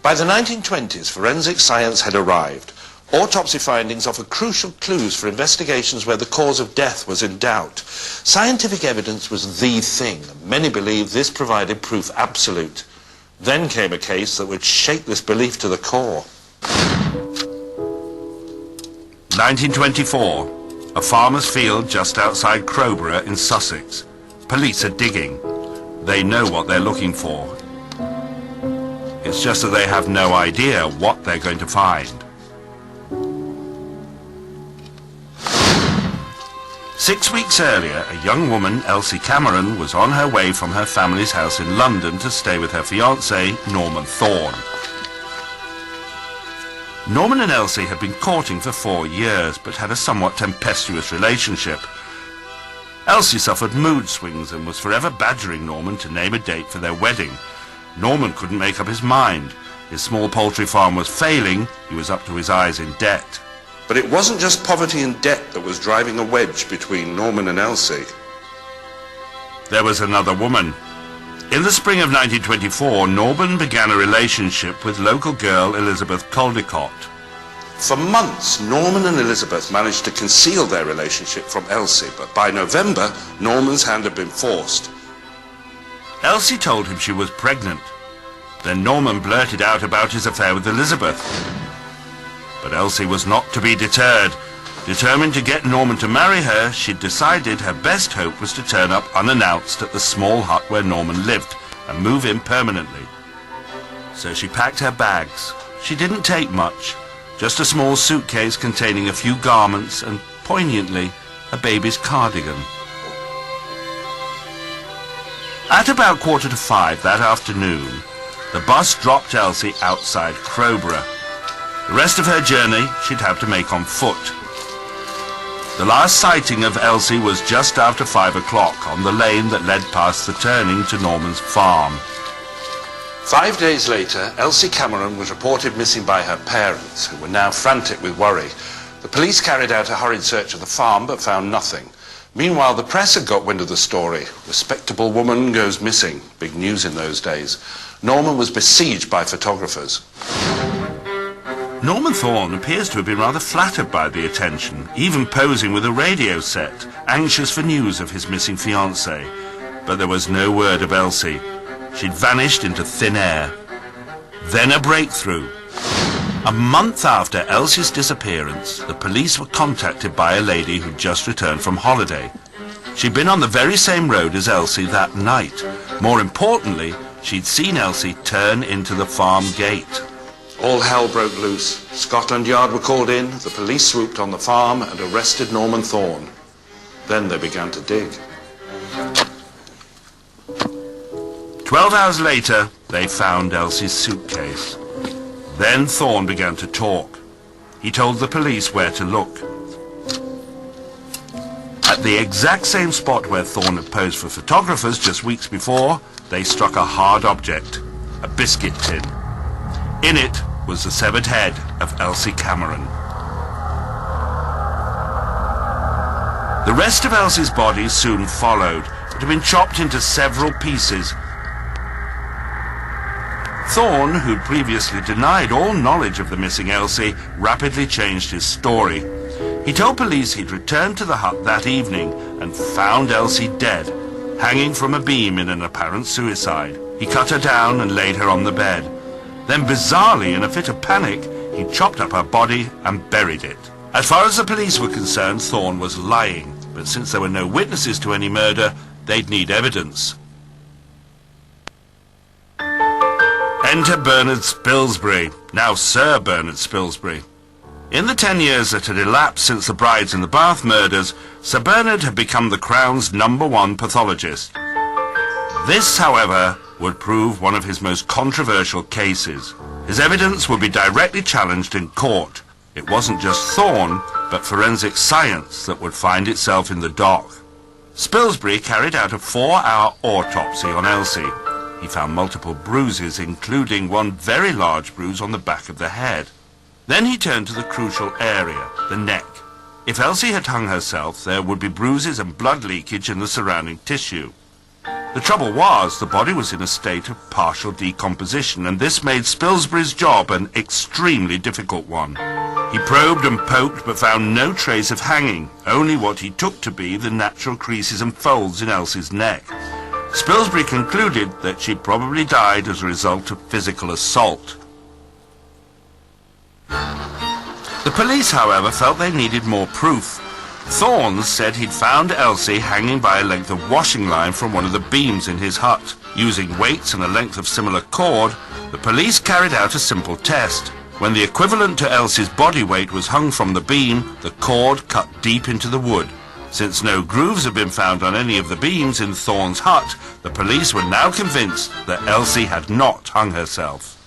By the 1920s, forensic science had arrived. Autopsy findings offer crucial clues for investigations where the cause of death was in doubt. Scientific evidence was the thing. Many believed this provided proof absolute. Then came a case that would shake this belief to the core. 1924. A farmer's field just outside Crowborough in Sussex. Police are digging. They know what they're looking for. It's just that they have no idea what they're going to find. 6 weeks earlier, a young woman, Elsie Cameron, was on her way from her family's house in London to stay with her fiancé, Norman Thorne. Norman and Elsie had been courting for 4 years, but had a somewhat tempestuous relationship. Elsie suffered mood swings and was forever badgering Norman to name a date for their wedding. Norman couldn't make up his mind. His small poultry farm was failing. He was up to his eyes in debt. But it wasn't just poverty and debt that was driving a wedge between Norman and Elsie. There was another woman. In the spring of 1924, Norman began a relationship with local girl Elizabeth Caldecott. For months, Norman and Elizabeth managed to conceal their relationship from Elsie, but by November, Norman's hand had been forced. Elsie told him she was pregnant. Then Norman blurted out about his affair with Elizabeth. But Elsie was not to be deterred. Determined to get Norman to marry her, she'd decided her best hope was to turn up unannounced at the small hut where Norman lived and move in permanently. So she packed her bags. She didn't take much, just a small suitcase containing a few garments and, poignantly, a baby's cardigan. At about 5:15 that afternoon, the bus dropped Elsie outside Crowborough. The rest of her journey she'd have to make on foot. The last sighting of Elsie was just after 5 o'clock on the lane that led past the turning to Norman's farm. 5 days later, Elsie Cameron was reported missing by her parents, who were now frantic with worry. The police carried out a hurried search of the farm, but found nothing. Meanwhile, the press had got wind of the story. Respectable woman goes missing. Big news in those days. Norman was besieged by photographers. Norman Thorne appears to have been rather flattered by the attention, even posing with a radio set, anxious for news of his missing fiancée. But there was no word of Elsie. She'd vanished into thin air. Then a breakthrough. A month after Elsie's disappearance, the police were contacted by a lady who'd just returned from holiday. She'd been on the very same road as Elsie that night. More importantly, she'd seen Elsie turn into the farm gate. All hell broke loose. Scotland Yard were called in, the police swooped on the farm and arrested Norman Thorne. Then they began to dig. 12 hours later, they found Elsie's suitcase. Then Thorne began to talk. He told the police where to look. At the exact same spot where Thorne had posed for photographers just weeks before, they struck a hard object, a biscuit tin. In it was the severed head of Elsie Cameron. The rest of Elsie's body soon followed. It had been chopped into several pieces. Thorne, who'd previously denied all knowledge of the missing Elsie, rapidly changed his story. He told police he'd returned to the hut that evening and found Elsie dead, hanging from a beam in an apparent suicide. He cut her down and laid her on the bed. Then, bizarrely, in a fit of panic, he chopped up her body and buried it. As far as the police were concerned, Thorne was lying, but since there were no witnesses to any murder, they'd need evidence. Enter Bernard Spilsbury, now Sir Bernard Spilsbury. In the 10 years that had elapsed since the Brides in the Bath murders, Sir Bernard had become the Crown's #1 pathologist. This, however, would prove one of his most controversial cases. His evidence would be directly challenged in court. It wasn't just Thorne, but forensic science that would find itself in the dock. Spilsbury carried out a 4-hour autopsy on Elsie. He found multiple bruises, including one very large bruise on the back of the head. Then he turned to the crucial area, the neck. If Elsie had hung herself, there would be bruises and blood leakage in the surrounding tissue. The trouble was, the body was in a state of partial decomposition, and this made Spilsbury's job an extremely difficult one. He probed and poked, but found no trace of hanging, only what he took to be the natural creases and folds in Elsie's neck. Spilsbury concluded that she probably died as a result of physical assault. The police, however, felt they needed more proof. Thorne said he'd found Elsie hanging by a length of washing line from one of the beams in his hut. Using weights and a length of similar cord, the police carried out a simple test. When the equivalent to Elsie's body weight was hung from the beam, the cord cut deep into the wood. Since no grooves had been found on any of the beams in Thorne's hut, the police were now convinced that Elsie had not hung herself.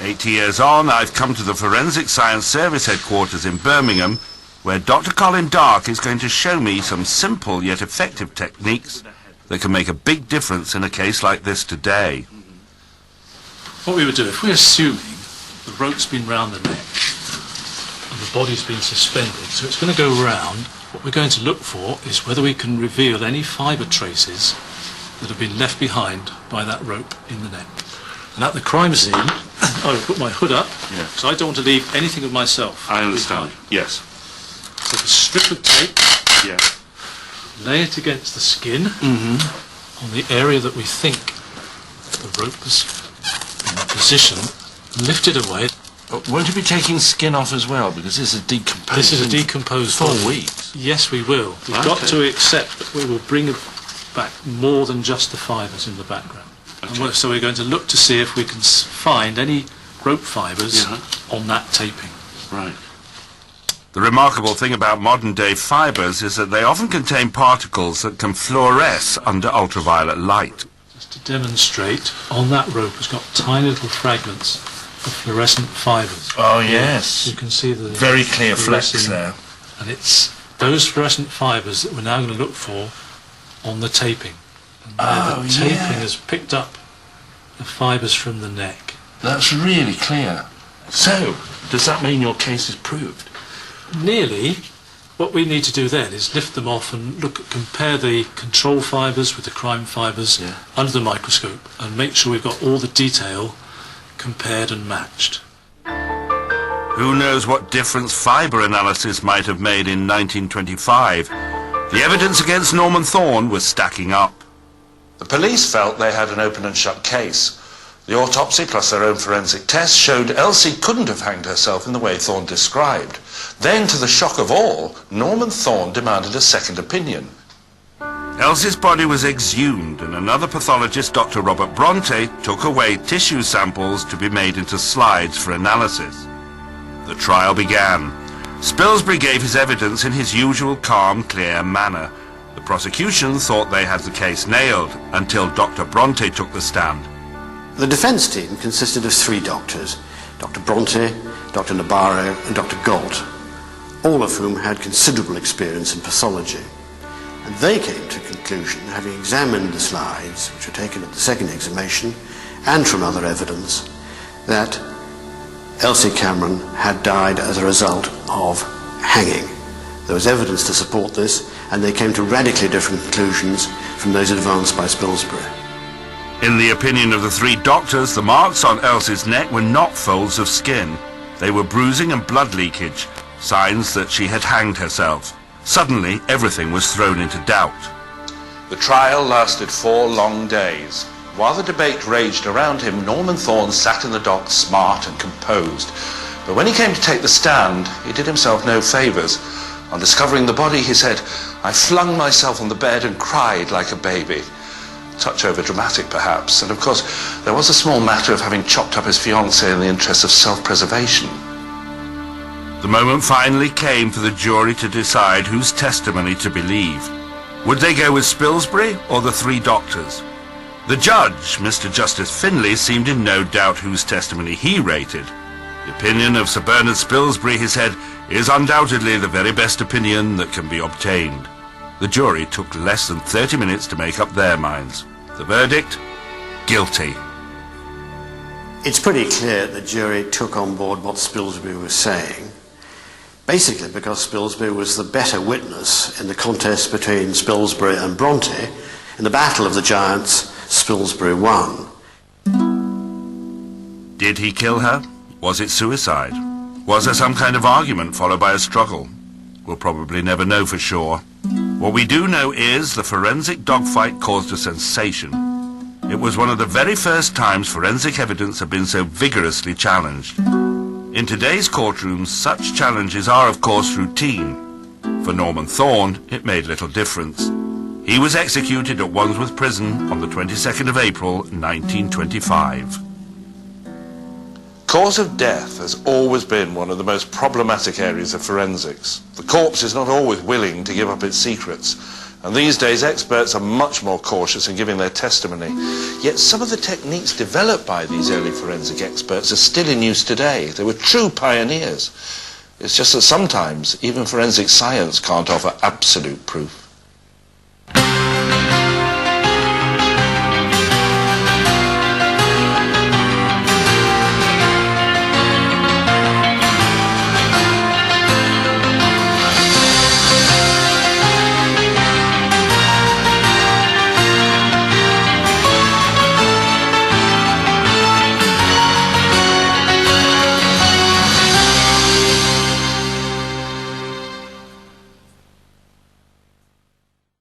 80 years on, I've come to the Forensic Science Service headquarters in Birmingham, where Dr. Colin Dark is going to show me some simple yet effective techniques that can make a big difference in a case like this today. What we would do, if we're assuming the rope's been round the neck and the body's been suspended, so it's going to go round, what we're going to look for is whether we can reveal any fibre traces that have been left behind by that rope in the neck. And at the crime scene, I would put my hood up, because I don't want to leave anything of myself. I understand. behind. Yes. Take a strip of tape, Yeah. lay it against the skin on the area that we think the rope has been positioned, lift it away. But won't you be taking skin off as well? Because this is decomposed. This is a decomposed 4 body. weeks. Yes, we will. We've got to accept that we will bring back more than just the fibres in the background. And so we're going to look to see if we can find any rope fibres on that taping. Right. The remarkable thing about modern-day fibres is that they often contain particles that can fluoresce under ultraviolet light. Just to demonstrate, on that rope has got tiny little fragments of fluorescent fibres. Oh, yes. You can see the Very clear flecks fluorescing- there. And it's those fluorescent fibres that we're now going to look for on the taping. And the taping has picked up the fibres from the neck. That's really clear. So, does that mean your case is proved? Nearly. What we need to do then is lift them off and compare the control fibres with the crime fibres under the microscope and make sure we've got all the detail compared and matched. Who knows what difference fibre analysis might have made in 1925? The evidence against Norman Thorne was stacking up. The police felt they had an open and shut case. The autopsy plus their own forensic tests showed Elsie couldn't have hanged herself in the way Thorne described. Then, to the shock of all, Norman Thorne demanded a second opinion. Elsie's body was exhumed, and another pathologist, Dr. Robert Bronte, took away tissue samples to be made into slides for analysis. The trial began. Spilsbury gave his evidence in his usual calm, clear manner. The prosecution thought they had the case nailed, until Dr. Bronte took the stand. The defence team consisted of 3 doctors, Dr. Bronte, Dr. Nabarro and Dr. Galt, all of whom had considerable experience in pathology. And they came to the conclusion, having examined the slides, which were taken at the second examination, and from other evidence, that Elsie Cameron had died as a result of hanging. There was evidence to support this, and they came to radically different conclusions from those advanced by Spilsbury. In the opinion of the 3 doctors, the marks on Elsie's neck were not folds of skin. They were bruising and blood leakage, signs that she had hanged herself. Suddenly, everything was thrown into doubt. The trial lasted 4 long days. While the debate raged around him, Norman Thorne sat in the dock smart and composed. But when he came to take the stand, he did himself no favours. On discovering the body, he said, "I flung myself on the bed and cried like a baby." Touch over dramatic, perhaps. And of course, there was a small matter of having chopped up his fiancée in the interests of self-preservation. The moment finally came for the jury to decide whose testimony to believe. Would they go with Spilsbury or the 3 doctors? The judge, Mr. Justice Finlay, seemed in no doubt whose testimony he rated. The opinion of Sir Bernard Spilsbury, he said, is undoubtedly the very best opinion that can be obtained. The jury took less than 30 minutes to make up their minds. The verdict? Guilty. It's pretty clear the jury took on board what Spilsbury was saying, basically because Spilsbury was the better witness in the contest between Spilsbury and Bronte. In the Battle of the Giants, Spilsbury won. Did he kill her? Was it suicide? Was there some kind of argument followed by a struggle? We'll probably never know for sure. What we do know is the forensic dogfight caused a sensation. It was one of the very first times forensic evidence had been so vigorously challenged. In today's courtrooms, such challenges are, of course, routine. For Norman Thorne, it made little difference. He was executed at Wandsworth Prison on the 22nd of April, 1925. Cause of death has always been one of the most problematic areas of forensics. The corpse is not always willing to give up its secrets, and these days experts are much more cautious in giving their testimony. Yet some of the techniques developed by these early forensic experts are still in use today. They were true pioneers. It's just that sometimes even forensic science can't offer absolute proof.